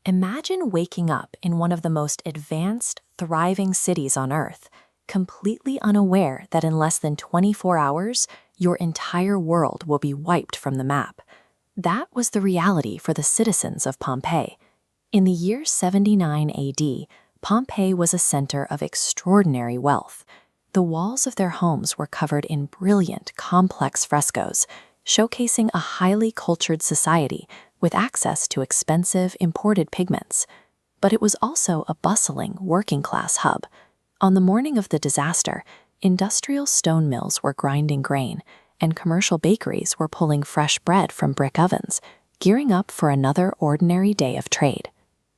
Imagine waking up in one of the most advanced, thriving cities on Earth, completely unaware that in less than 24 hours, your entire world will be wiped from the map. That was the reality for the citizens of Pompeii. In the year 79 AD, Pompeii was a center of extraordinary wealth. The walls of their homes were covered in brilliant, complex frescoes, showcasing a highly cultured society with access to expensive imported pigments. But it was also a bustling working-class hub. On the morning of the disaster, industrial stone mills were grinding grain, and commercial bakeries were pulling fresh bread from brick ovens, gearing up for another ordinary day of trade.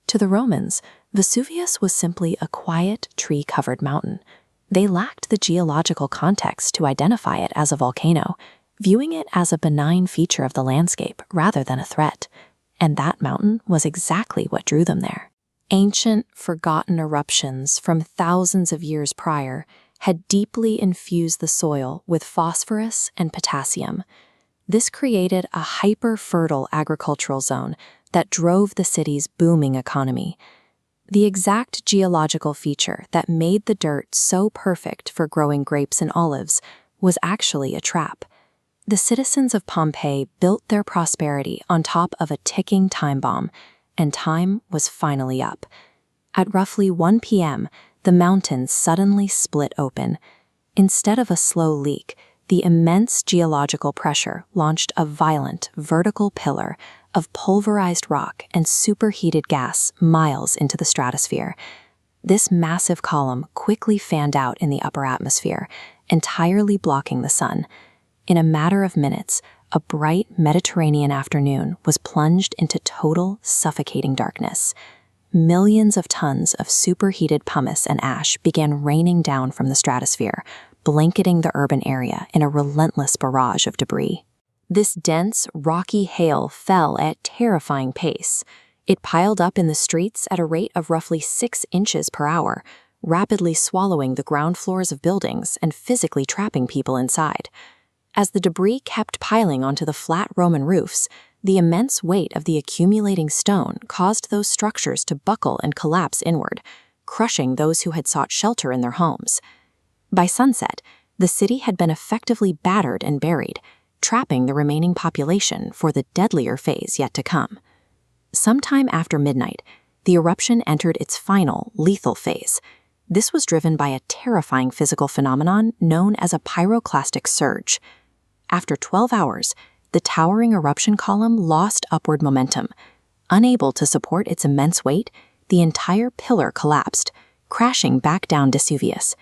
To the Romans, Vesuvius was simply a quiet, tree-covered mountain. They lacked the geological context to identify it as a volcano, viewing it as a benign feature of the landscape rather than a threat. And that mountain was exactly what drew them there. Ancient, forgotten eruptions from thousands of years prior had deeply infused the soil with phosphorus and potassium. This created a hyper-fertile agricultural zone that drove the city's booming economy. The exact geological feature that made the dirt so perfect for growing grapes and olives was actually a trap. The citizens of Pompeii built their prosperity on top of a ticking time bomb, and time was finally up. At roughly 1 p.m., the mountains suddenly split open. Instead of a slow leak, the immense geological pressure launched a violent, vertical pillar of pulverized rock and superheated gas miles into the stratosphere. This massive column quickly fanned out in the upper atmosphere, entirely blocking the sun. In a matter of minutes, a bright Mediterranean afternoon was plunged into total, suffocating darkness. Millions of tons of superheated pumice and ash began raining down from the stratosphere, blanketing the urban area in a relentless barrage of debris. This dense, rocky hail fell at terrifying pace. It piled up in the streets at a rate of roughly 6 inches per hour, rapidly swallowing the ground floors of buildings and physically trapping people inside. As the debris kept piling onto the flat Roman roofs, the immense weight of the accumulating stone caused those structures to buckle and collapse inward, crushing those who had sought shelter in their homes. By sunset, the city had been effectively battered and buried, trapping the remaining population for the deadlier phase yet to come. Sometime after midnight, the eruption entered its final, lethal phase. This was driven by a terrifying physical phenomenon known as a pyroclastic surge. After 12 hours, the towering eruption column lost upward momentum. Unable to support its immense weight, the entire pillar collapsed, crashing back down Vesuvius.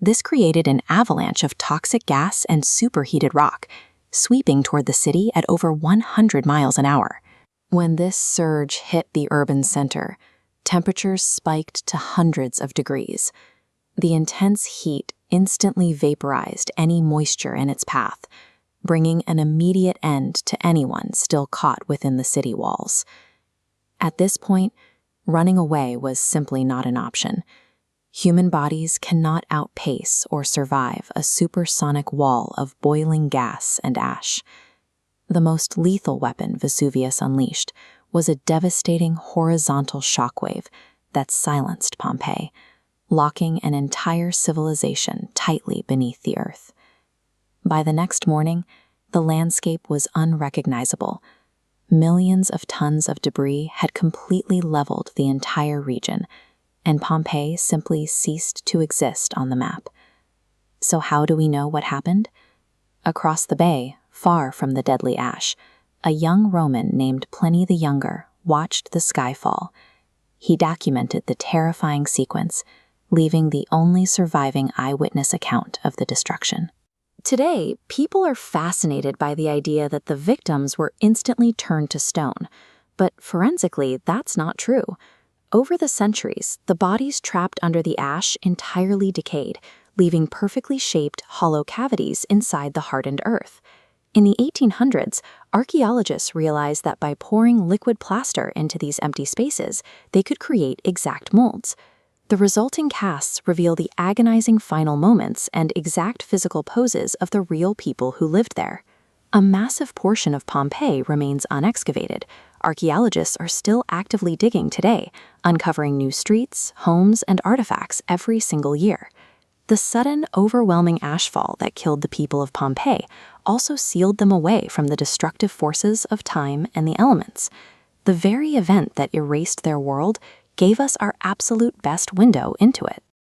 This created an avalanche of toxic gas and superheated rock, sweeping toward the city at over 100 miles an hour. When this surge hit the urban center, temperatures spiked to hundreds of degrees. The intense heat instantly vaporized any moisture in its path, bringing an immediate end to anyone still caught within the city walls. At this point, running away was simply not an option. Human bodies cannot outpace or survive a supersonic wall of boiling gas and ash. The most lethal weapon Vesuvius unleashed was a devastating horizontal shockwave that silenced Pompeii, locking an entire civilization tightly beneath the earth. By the next morning, the landscape was unrecognizable. Millions of tons of debris had completely leveled the entire region, and Pompeii simply ceased to exist on the map. So how do we know what happened? Across the bay, far from the deadly ash, a young Roman named Pliny the Younger watched the sky fall. He documented the terrifying sequence, leaving the only surviving eyewitness account of the destruction. Today, people are fascinated by the idea that the victims were instantly turned to stone, but forensically, that's not true. Over the centuries, the bodies trapped under the ash entirely decayed, leaving perfectly shaped, hollow cavities inside the hardened earth. In the 1800s, archaeologists realized that by pouring liquid plaster into these empty spaces, they could create exact molds. The resulting casts reveal the agonizing final moments and exact physical poses of the real people who lived there. A massive portion of Pompeii remains unexcavated, Archaeologists are still actively digging today, uncovering new streets, homes, and artifacts every single year. The sudden, overwhelming ashfall that killed the people of Pompeii also sealed them away from the destructive forces of time and the elements. The very event that erased their world gave us our absolute best window into it.